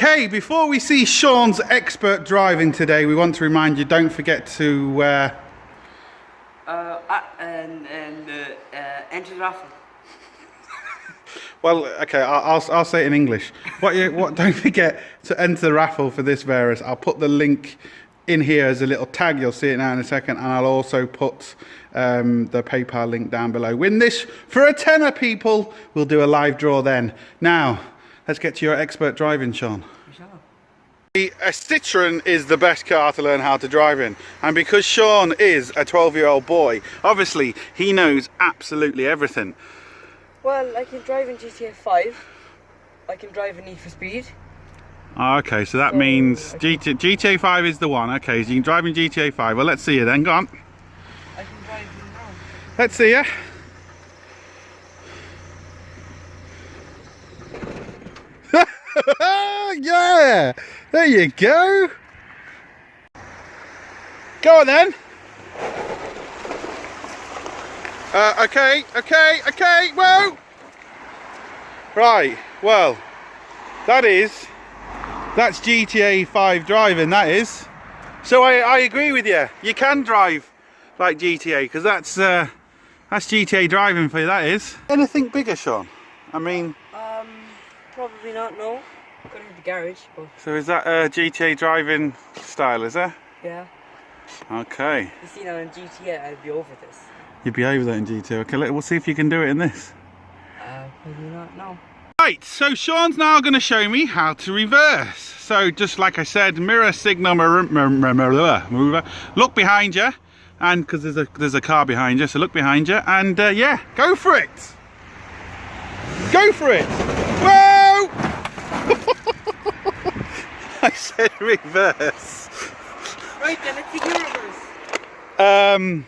Okay, before we see Sean's expert driving today, we want to remind you, don't forget to enter the raffle. Well, okay, I'll say it in English. Don't forget to enter the raffle for this Verus. I'll put the link in here as a little tag. You'll see it now in a second, and I'll also put the PayPal link down below. Win this for a tenner, people. We'll do a live draw then. Now, let's get to your expert driving, Sean. A Citroen is the best car to learn how to drive in, and because Sean is a 12-year-old boy, obviously he knows absolutely everything. Well, I can drive in GTA 5. I can drive in Need for Speed. Okay, so that means GTA 5 is the one. Okay, so you can drive in GTA 5. Well, let's see you then. Go on. I can drive in now. Let's see you. Yeah, there you go. Go on then. Okay, whoa. Right, well, that's GTA 5 driving, that is. So I agree with you. You can drive like GTA, because that's GTA driving for you, that is. Anything bigger, Sean? I mean... probably not, no. Got to the garage, but... So is that GTA driving style, is there? Yeah. Okay. You see now in GTA, I'd be over this. You'd be over that in GTA. Okay, we'll see if you can do it in this. Probably not, no. Right, so Sean's now going to show me how to reverse. So just like I said, mirror signal, mover. Look behind you, and because there's a car behind you, so look behind you, and yeah, go for it. Go for it. Whoa! I said reverse. Right then, let's see your reverse.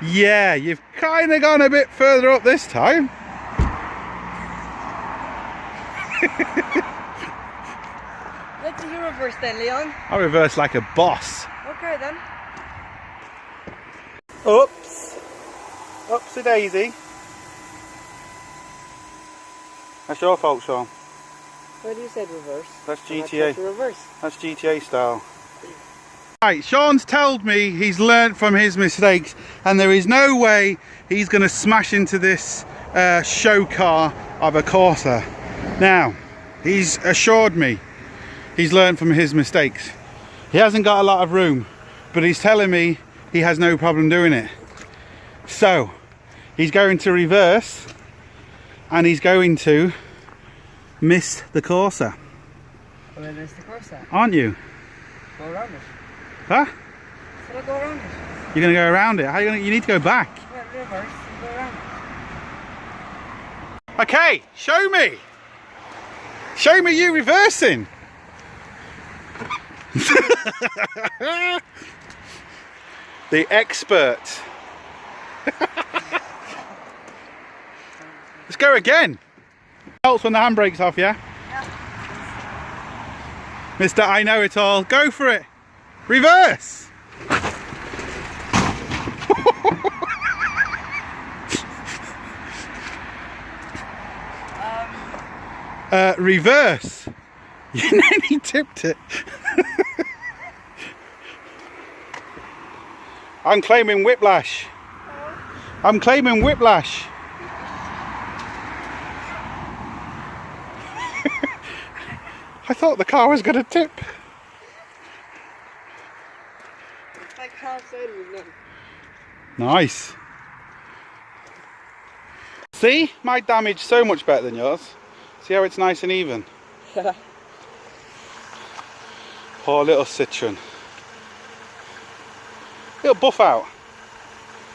Yeah, you've kind of gone a bit further up this time. Let's see your reverse then, Leon. I reverse like a boss. Okay then. Oops. Oopsie daisy. That's your fault, Sean. Where do you said reverse? That's GTA. Reverse. That's GTA style. Right, Sean's told me he's learnt from his mistakes, and there is no way he's going to smash into this show car of a Corsa. Now, he's assured me he's learnt from his mistakes. He hasn't got a lot of room, but he's telling me he has no problem doing it. So, he's going to reverse, and he's going to miss the Corsa. Well, miss the Corsa. Aren't you? Go around it. Huh? Should I go around it? You're going to go around it? How are you going to, you need to go back. Yeah, reverse and go around it. Okay, show me. Show me you reversing. The expert. Let's go again. Helps when the handbrake's off, yeah? Yeah. Mr. I know it all. Go for it. Reverse. Reverse. You nearly tipped it. I'm claiming whiplash. I'm claiming whiplash. I thought the car was going to tip. I can't say it. Nice. See? My damage so much better than yours. See how it's nice and even? Poor little Citroen. It'll buff out.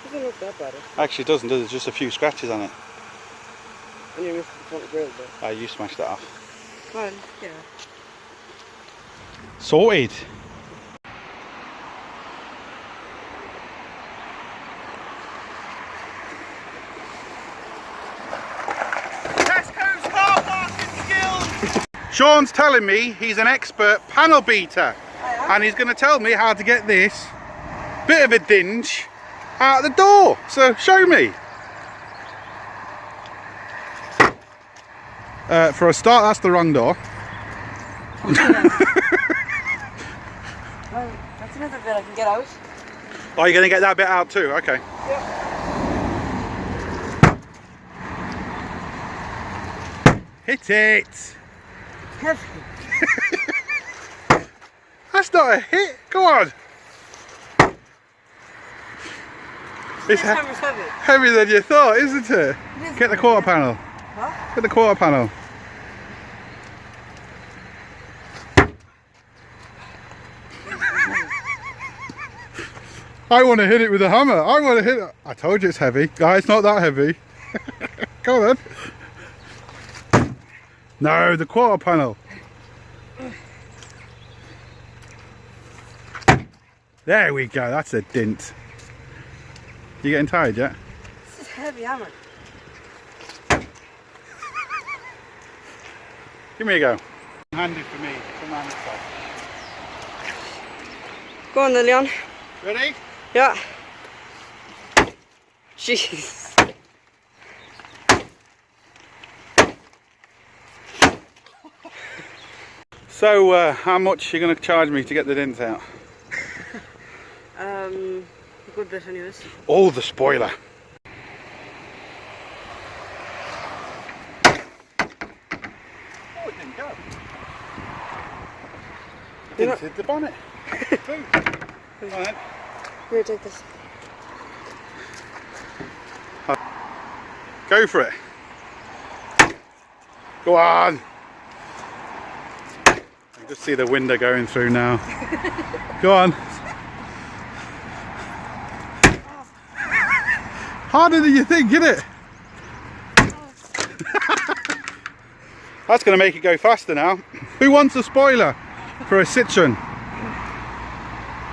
Doesn't look that bad. Actually it doesn't, does it? There's just a few scratches on it. And you missed the front grille though. Ah, you smashed that off. Fine, yeah. Sorted. Sean's telling me he's an expert panel beater, and he's going to tell me how to get this bit of a dinge out the door. So show me. For a start, that's the wrong door. Well, that's another bit I can get out. Oh, you're going to get that bit out too? Okay. Yeah. Hit it! Heavy. That's not a hit. Go on. This hammer's heavy. Heavier than you thought, isn't it? Get the quarter panel. Huh? Get the quarter panel. I want to hit it with a hammer. I want to hit it. I told you it's heavy. Guys, it's not that heavy. Go on then. No, the quarter panel. There we go. That's a dint. You getting tired yet? This is heavy hammer. Give me a go. Handy for me. Come on this side. Go on then, Leon. Ready? Yeah. Jeez. So, how much are you going to charge me to get the dents out? A good bit anyways. Oh, the spoiler. Oh, it didn't go. It didn't hit the bonnet. Boom. Come on then. Here, take this. Go for it. Go on. I can just see the window going through now. Go on. Harder than you think, isn't it? That's going to make it go faster now. Who wants a spoiler for a Citroen?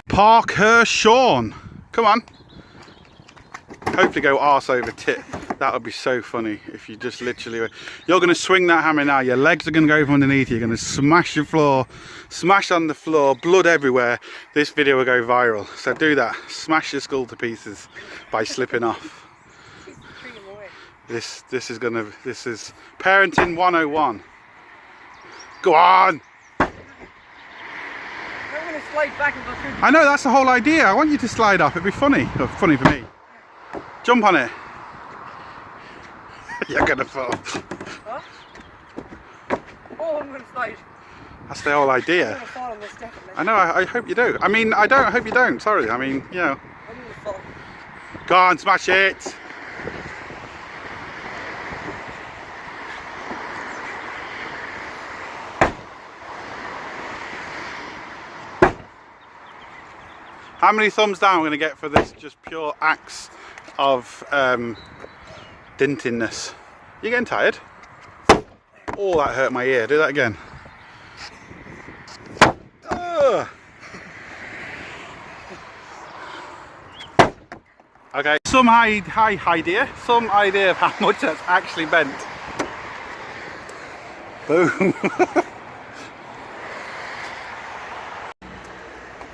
Parker Sean. Come on. Hopefully go arse over tit. That would be so funny if you just literally... You're going to swing that hammer now. Your legs are going to go over underneath you. You're going to smash your floor. Smash on the floor. Blood everywhere. This video will go viral. So do that. Smash your skull to pieces by slipping off. This is parenting 101. Go on. I'm going to slide back and go through. I know, that's the whole idea. I want you to slide off. It'd be funny. Oh, funny for me. Jump on it. You're gonna fall. Huh? Oh, I'm gonna slide. That's the whole idea. I'm gonna fall on this definitely. I know, I hope you do. I mean, I hope you don't. Sorry, I mean, you know. I'm gonna fall. Go on, smash it. How many thumbs down am I going to get for this just pure acts of dintiness? You getting tired? Oh, that hurt my ear. Do that again. Ugh. Okay, some idea of how much that's actually bent. Boom.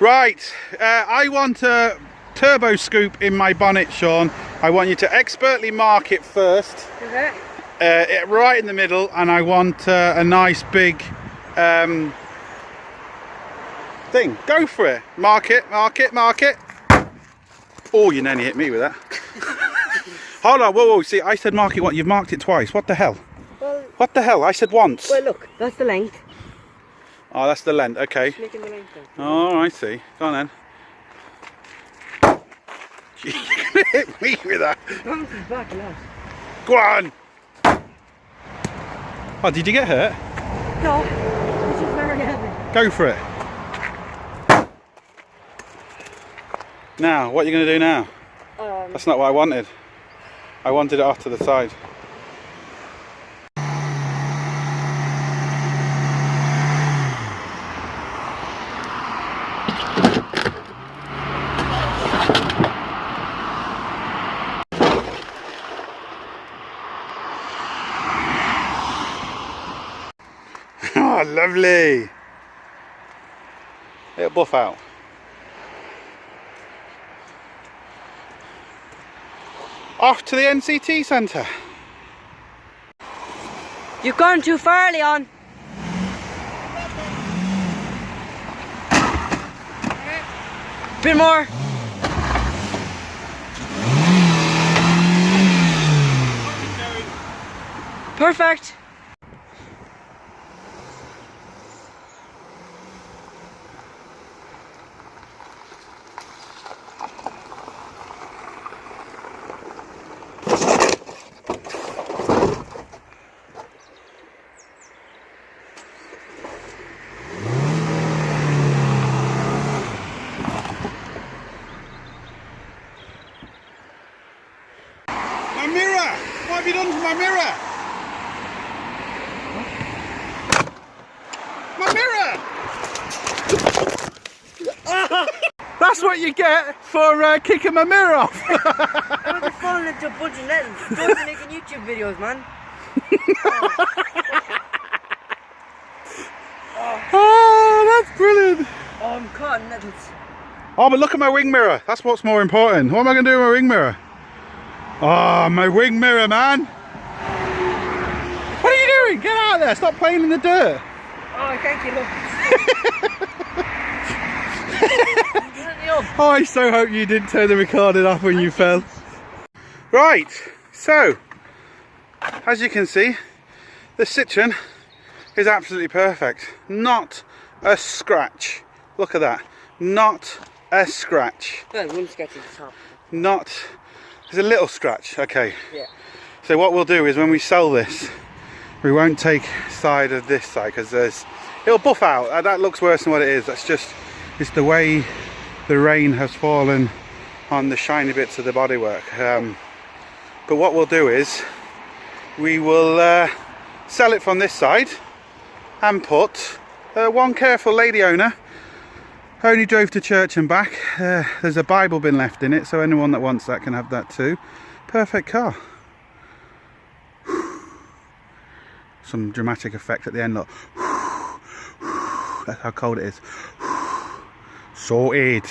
Right, I want a turbo scoop in my bonnet, Sean. I want you to expertly mark it first. Okay. It right in the middle, and I want a nice big thing. Go for it. Mark it, mark it, mark it. Oh, you nearly hit me with that. Hold on, whoa, see, I said mark it once. You've marked it twice. What the hell? Well, what the hell? I said once. Well, look, that's the length. Oh, that's the length, okay. Making the length then. Oh, I see. Go on then. You're gonna hit me with that. Bounces back a lot. Go on! Oh, did you get hurt? No, this is very heavy. Go for it. Now, what are you going to do now? That's not what I wanted. I wanted it off to the side. Oh, lovely. It'll buff out. Off to the NCT centre. You've gone too far, Leon. Bit more. Perfect. My mirror! What have you done to my mirror? My mirror! That's what you get for kicking my mirror off. I'm just falling into Bodgit and Leggit. Bodgit making YouTube videos, man. Oh, that's brilliant. Oh, I'm caught in nettles. Oh, but look at my wing mirror. That's what's more important. What am I going to do with my wing mirror? Oh, my wing mirror, man. What are you doing? Get out of there. Stop playing in the dirt. Oh, thank you, look. Oh, I so hope you didn't turn the recording off when you fell. Right, so, as you can see, the Citroen is absolutely perfect. Not a scratch. Look at that. Not a scratch. Well, one scratch at the top. Not... There's a little scratch, okay. Yeah. So what we'll do is when we sell this, we won't take side of this side because it'll buff out. That looks worse than what it is. That's just, it's the way the rain has fallen on the shiny bits of the bodywork. But what we'll do is we will sell it from this side and put one careful lady owner only drove to church and back. There's a Bible bin left in it, so anyone that wants that can have that too. Perfect car. Some dramatic effect at the end, look. That's how cold it is. Sorted.